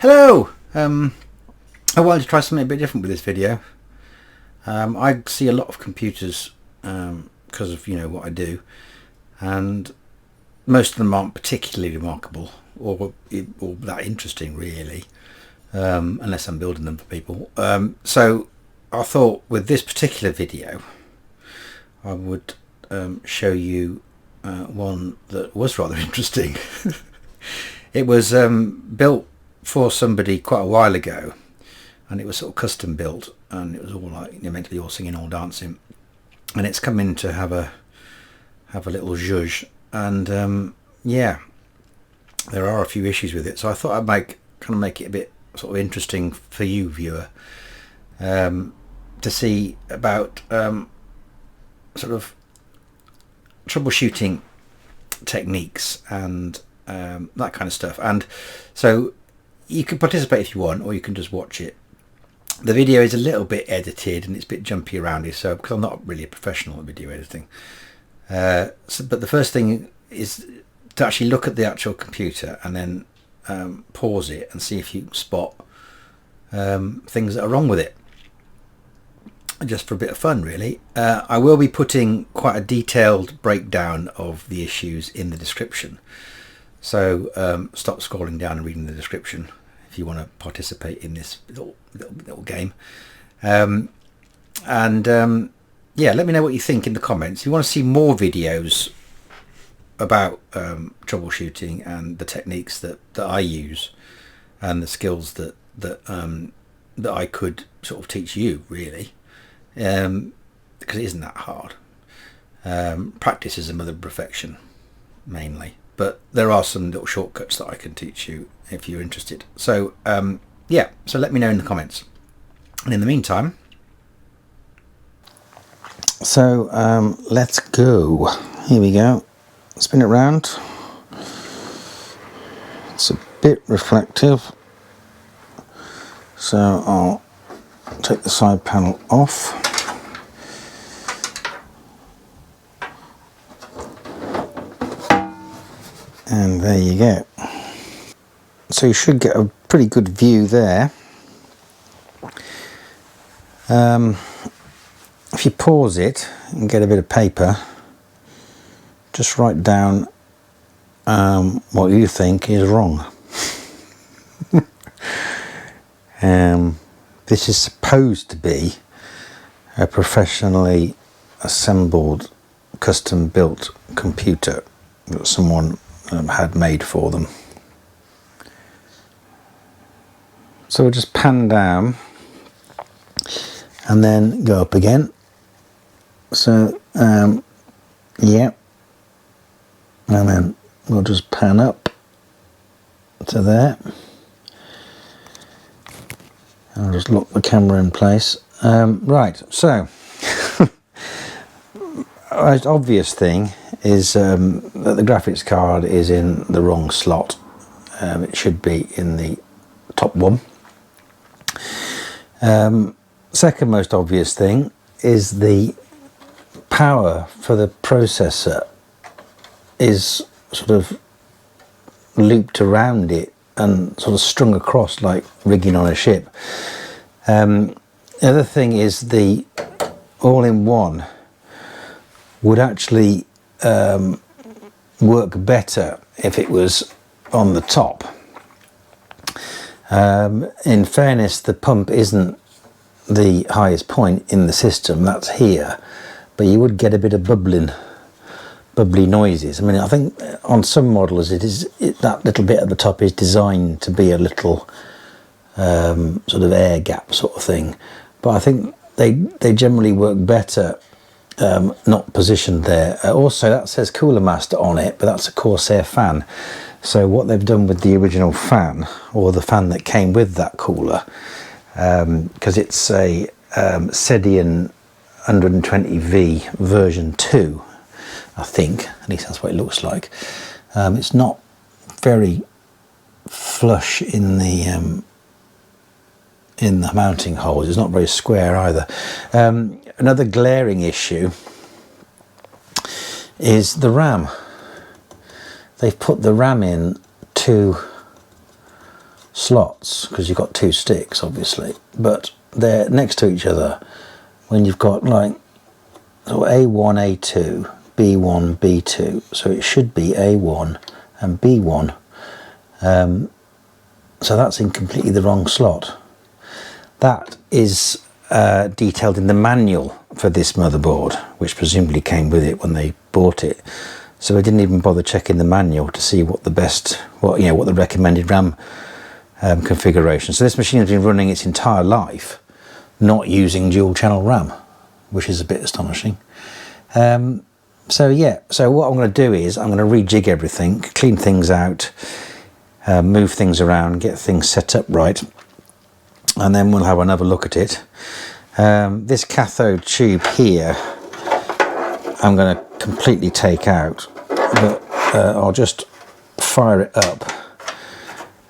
Hello! I wanted to try something a bit different with this video. I see a lot of computers because of what I do, and most of them aren't particularly remarkable or that interesting really, unless I'm building them for people. So I thought with this particular video I would show you one that was rather interesting. It was built for somebody quite a while ago, and it was sort of custom built, and it was all like meant to be all singing, all dancing, and it's come in to have a little zhuzh, and yeah, there are a few issues with it, so I thought I'd make it a bit sort of interesting for you, viewer, to see about sort of troubleshooting techniques and that kind of stuff. And so you can participate if you want, or you can just watch it. The video is a little bit edited and it's a bit jumpy around it, so because I'm not really a professional at video editing, but the first thing is to actually look at the actual computer and then pause it and see if you spot things that are wrong with it, just for a bit of fun really. I will be putting quite a detailed breakdown of the issues in the description, so stop scrolling down and reading the description if you want to participate in this little game. Yeah, let me know what you think in the comments. If you want to see more videos about troubleshooting and the techniques that I use and the skills that I could sort of teach you really, because it isn't that hard. Practice is the mother of perfection mainly, but there are some little shortcuts that I can teach you if you're interested. So yeah, so let me know in the comments, and in the meantime, so let's go. Here we go. Spin it round. It's a bit reflective, so I'll take the side panel off. And there you go. So you should get a pretty good view there. If you pause it and get a bit of paper, just write down what you think is wrong. This is supposed to be a professionally assembled, custom built computer that someone had made for them. So we'll just pan down and then go up again. So yeah, and then we'll just pan up to there. I'll just lock the camera in place. Right, so the most obvious thing is that the graphics card is in the wrong slot. It should be in the top one. Second most obvious thing is the power for the processor is sort of looped around it and sort of strung across like rigging on a ship. The other thing is the all-in-one would actually work better if it was on the top. In fairness, the pump isn't the highest point in the system, that's here, but you would get a bit of bubbly noises. I mean, I think on some models that little bit at the top is designed to be a little sort of air gap sort of thing, but I think they generally work better not positioned there. Also, that says Cooler Master on it, but that's a Corsair fan. So what they've done with the original fan, or the fan that came with that cooler, because it's a Sedian 120V version 2, I think, at least that's what it looks like. It's not very flush in the mounting holes. It's not very square either. Another glaring issue is the RAM. They've put the RAM in too slots, because you've got 2 sticks obviously, but they're next to each other when you've got like so A1, A2, B1, B2, so it should be A1 and B1. So that's in completely the wrong slot. That is detailed in the manual for this motherboard, which presumably came with it when they bought it. So I didn't even bother checking the manual to see what the best, what the recommended RAM configuration. So this machine has been running its entire life not using dual channel RAM, which is a bit astonishing. So yeah, so what I'm going to do is I'm going to rejig everything, clean things out, move things around, get things set up right, and then we'll have another look at it. This cathode tube here I'm going to completely take out, but I'll just fire it up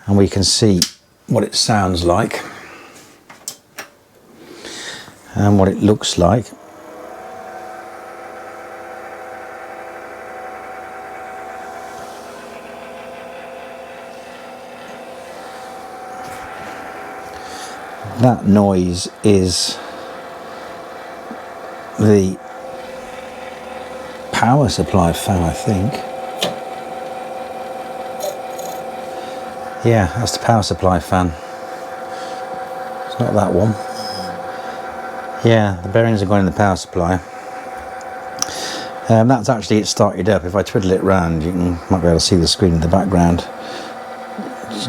and we can see what it sounds like and what it looks like. That noise is the power supply fan, I think. Yeah, that's the power supply fan. It's not that one. Yeah, the bearings are going in the power supply. That's actually it started up. If I twiddle it round, you might be able to see the screen in the background.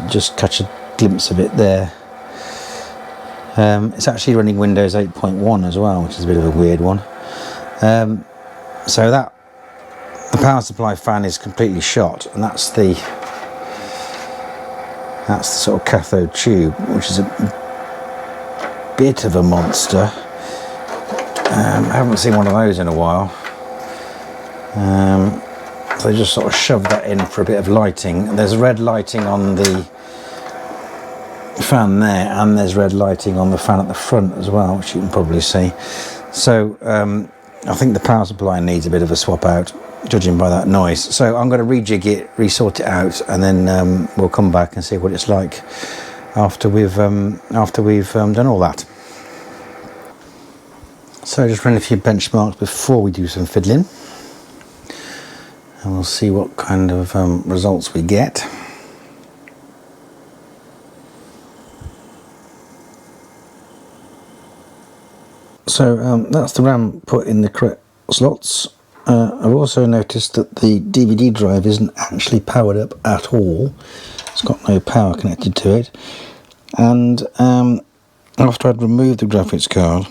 Just catch a glimpse of it there. It's actually running Windows 8.1 as well, which is a bit of a weird one. So that the power supply fan is completely shot, and that's the sort of cathode tube, which is a bit of a monster. I haven't seen one of those in a while. So they just sort of shoved that in for a bit of lighting. There's red lighting on the fan there, and there's red lighting on the fan at the front as well, which you can probably see. So I think the power supply needs a bit of a swap out, judging by that noise. So I'm going to rejig it, resort it out, and then we'll come back and see what it's like after we've done all that. So just run a few benchmarks before we do some fiddling, and we'll see what kind of results we get. So that's the RAM put in the correct slots. I've also noticed that the DVD drive isn't actually powered up at all. It's got no power connected to it. And after I'd removed the graphics card,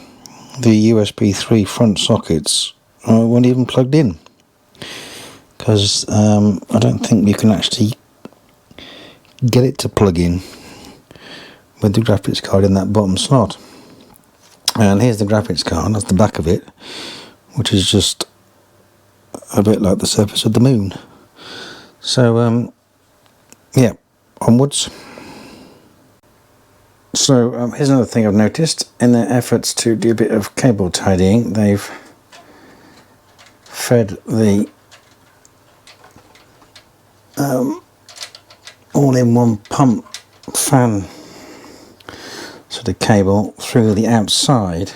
the USB 3 front sockets weren't even plugged in. Because I don't think you can actually get it to plug in with the graphics card in that bottom slot. And here's the graphics card, that's the back of it, which is just a bit like the surface of the moon. So yeah, onwards. So here's another thing I've noticed. In their efforts to do a bit of cable tidying, they've fed the all-in-one pump fan sort of cable through the outside,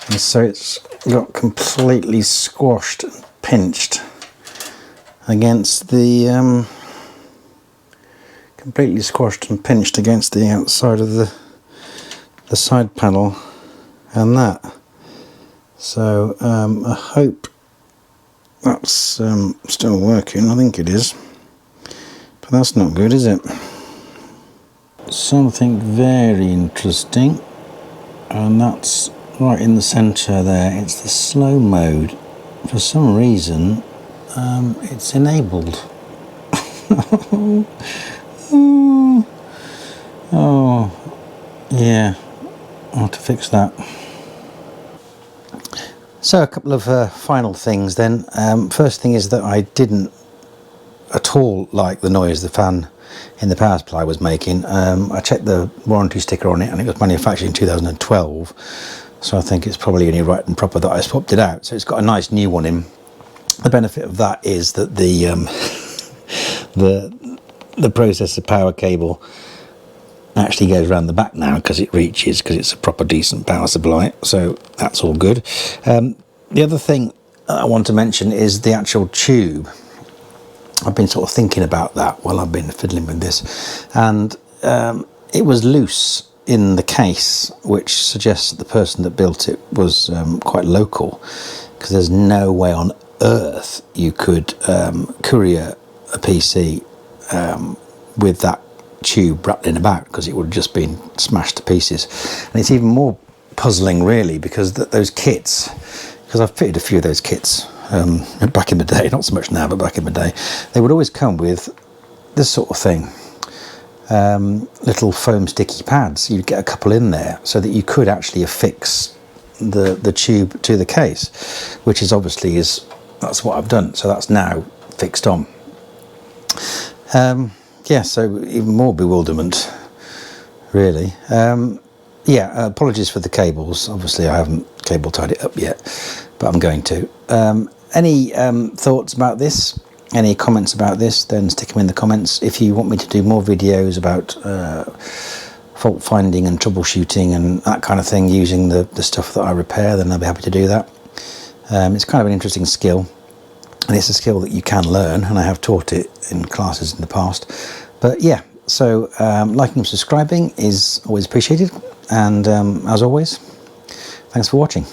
and so it's got completely squashed and pinched against the outside of the side panel and that. So I hope that's still working. I think it is, but that's not good, is it? Something very interesting, and that's right in the centre there. It's the slow mode. For some reason it's enabled. Oh yeah, I'll have to fix that. So a couple of final things then. First thing is that I didn't at all like the noise the fan in the power supply was making. I checked the warranty sticker on it, and it was manufactured in 2012, so I think it's probably only right and proper that I swapped it out. So it's got a nice new one in. The benefit of that is that the processor power cable actually goes around the back now because it reaches, because it's a proper decent power supply, so that's all good. The other thing I want to mention is the actual tube. I've been sort of thinking about that while I've been fiddling with this, and it was loose in the case, which suggests that the person that built it was quite local, because there's no way on earth you could courier a PC with that tube wrapped in the back, because it would have just been smashed to pieces. And it's even more puzzling really, because those kits, because I've fitted a few of those kits back in the day, not so much now, but back in the day, they would always come with this sort of thing, little foam sticky pads. You'd get a couple in there so that you could actually affix the tube to the case, which is obviously that's what I've done, so that's now fixed on. Yeah, so even more bewilderment really. Yeah, apologies for the cables, obviously I haven't cable tied it up yet, but I'm going to. Any thoughts about this, any comments about this, then stick them in the comments. If you want me to do more videos about fault finding and troubleshooting and that kind of thing using the stuff that I repair, then I'll be happy to do that. It's kind of an interesting skill, and it's a skill that you can learn, and I have taught it in classes in the past. But yeah, so liking and subscribing is always appreciated, and as always, thanks for watching.